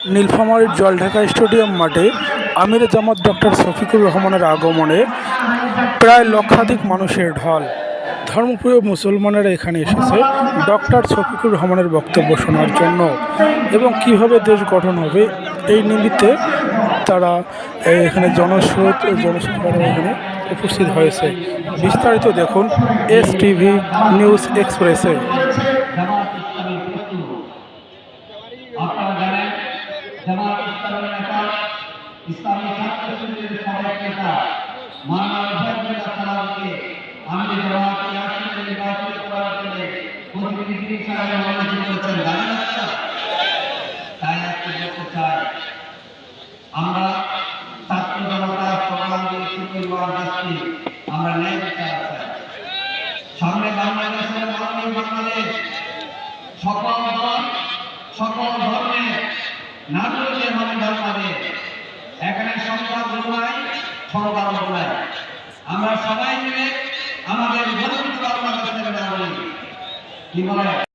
নীলফামারীর জলঢাকা স্টেডিয়াম মাঠে আমিরে জামাত ডক্টর শফিকুর রহমানের আগমনে প্রায় লক্ষাধিক মানুষের ঢল। ধর্মপ্রিয় মুসলমানেরা এখানে এসেছে ডক্টর শফিকুর রহমানের বক্তব্য শোনার জন্য এবং কিভাবে দেশ গঠন হবে এই নিমিত্তে তারা এখানে জনস্রোত এখানে উপস্থিত হয়েছে। বিস্তারিত দেখুন STV নিউজ এক্সপ্রেসে। জামাত ইসলামী নেতা ইসলামী ছাত্র শিবিরের সাবেক নেতা মাওলানা আবদুল্লাহ সালামকে আমি জামাত ইয়াসিনের নির্বাচিত করার জন্য প্রতিনিধি হিসাবে মনোনীত করেছেন। জানেন আপনারা? তাই আজকে বলতে চাই, আমরা ছাত্র জনতার প্রোগ্রাম দিয়ে শুক্রবার যাচ্ছি, আমরা ন্যায় বিচার চাই। সামনে বাংলাদেশের মাননীয় বাংলাদেশ, সকল দল সকল ধর্মের নাগরিকের মানে বাংলাদেশ। এখানে সংখ্যালঘু নাই, সংখ্যালঘু নাই, আমরা সবাই মিলে আমাদের গর্বিত বাংলাদেশের নাগরিক। কি বলে?